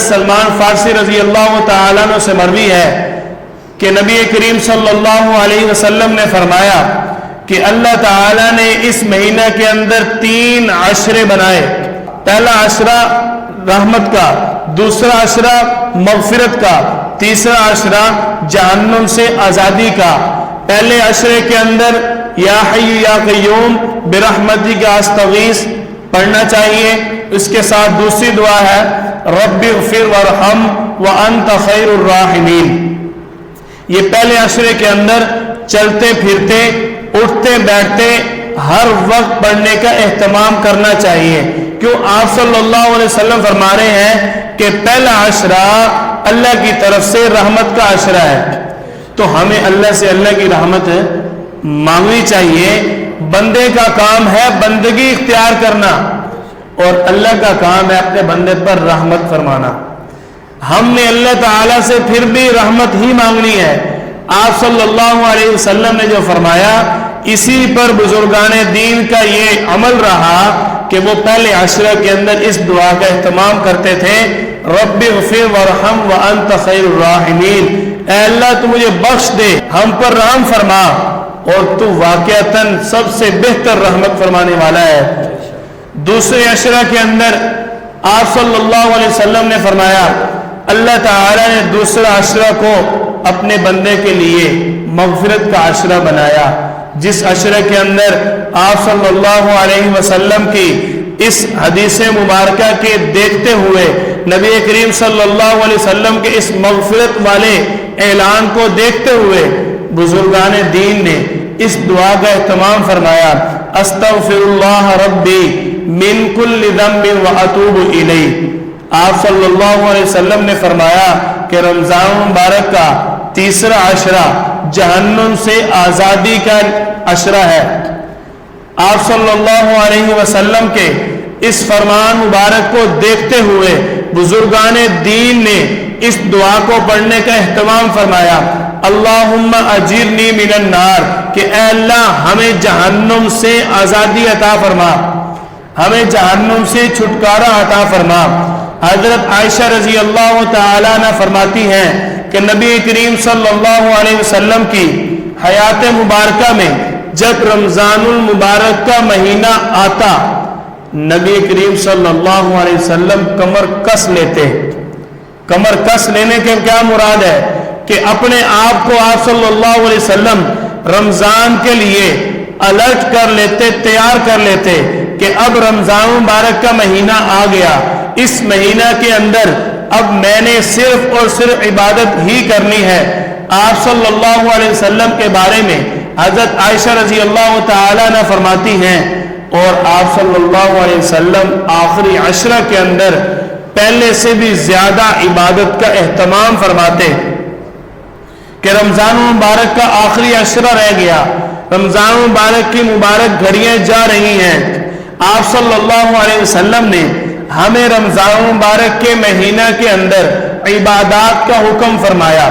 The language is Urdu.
سلمان فارسی رضی اللہ تعالیٰ عنہ سے مروی ہے کہ نبی کریم صلی اللہ علیہ وسلم نے فرمایا کہ اللہ تعالیٰ نے اس مہینہ کے اندر 3 عشرے بنائے. پہلا عشرہ رحمت کا، دوسرا عشرہ مغفرت کا، تیسرا عشرہ جہنم سے آزادی کا. پہلے عشرے کے اندر یا حی یا قیوم برحمتک استغیث پڑھنا چاہیے. اس کے ساتھ دوسری دعا ہے رب اغفر وارحم وانت خیر الراحمین. یہ پہلے عشرے کے اندر چلتے پھرتے اٹھتے بیٹھتے ہر وقت پڑھنے کا اہتمام کرنا چاہیے. کیوں؟ آپ صلی اللہ علیہ وسلم فرما رہے ہیں کہ پہلا عشرہ اللہ کی طرف سے رحمت کا عشرہ ہے. تو ہمیں اللہ سے اللہ کی رحمت مانگنی چاہیے. بندے کا کام ہے بندگی اختیار کرنا اور اللہ کا کام ہے اپنے بندے پر رحمت فرمانا. ہم نے اللہ تعالیٰ سے پھر بھی رحمت ہی مانگنی ہے. آپ صلی اللہ علیہ وسلم نے جو فرمایا اسی پر بزرگان دین کا یہ عمل رہا کہ وہ پہلے عشرہ کے اندر اس دعا کا اہتمام کرتے تھے رب اغفر وارحم وانت خیر الراحمین. اے اللہ تو مجھے بخش دے، ہم پر رحم فرما اور تو واقعتاً سب سے بہتر رحمت فرمانے والا ہے. دوسرے عشرہ کے اندر آپ صلی اللہ علیہ وسلم نے فرمایا اللہ تعالی نے دوسرا عشرہ کو اپنے بندے کے لیے مغفرت کا عشرہ بنایا. جس عشرے کے اندر آپ صلی اللہ علیہ وسلم کی اس حدیث مبارکہ کے دیکھتے ہوئے نبی کریم صلی اللہ علیہ وسلم کے اس مغفرت والے اعلان کو دیکھتے ہوئے بزرگان دین نے اس دعا کا اہتمام فرمایا استغفر اللہ ربی من کل ذنب واتوب الیہ. آپ صلی اللہ علیہ وسلم نے فرمایا کہ رمضان مبارک کا تیسرا عشرہ جہنم سے آزادی کا عشرہ ہے. آپ صلی اللہ علیہ وسلم کے اس فرمان مبارک کو دیکھتے ہوئے بزرگان دین نے اس دعا کو پڑھنے کا اہتمام فرمایا اللہم اجرنی من النار کہ اے اللہ ہمیں جہنم سے آزادی عطا فرما، ہمیں جہنم سے چھٹکارا عطا فرما. حضرت عائشہ رضی اللہ تعالیٰ عنہ فرماتی ہیں کہ نبی کریم صلی اللہ علیہ وسلم کی حیات مبارکہ میں جب رمضان المبارک کا مہینہ آتا نبی کریم صلی اللہ علیہ وسلم کمر کس لیتے. کمر کس لینے کے کیا مراد ہے کہ اپنے آپ کو آپ صلی اللہ علیہ وسلم رمضان کے لیے الرٹ کر لیتے، تیار کر لیتے کہ اب رمضان مبارک کا مہینہ آ گیا. اس مہینہ کے اندر اب میں نے صرف اور صرف عبادت ہی کرنی ہے. آپ صلی اللہ علیہ وسلم کے بارے میں حضرت عائشہ رضی اللہ تعالیٰ عنہ فرماتی ہیں اور آپ صلی اللہ علیہ وسلم آخری عشرہ کے اندر پہلے سے بھی زیادہ عبادت کا اہتمام فرماتے کہ رمضان مبارک کا آخری عشرہ رہ گیا، رمضان مبارک کی مبارک گھڑیاں جا رہی ہیں. آپ صلی اللہ علیہ وسلم نے ہمیں رمضان مبارک کے مہینہ کے اندر عبادات کا حکم فرمایا.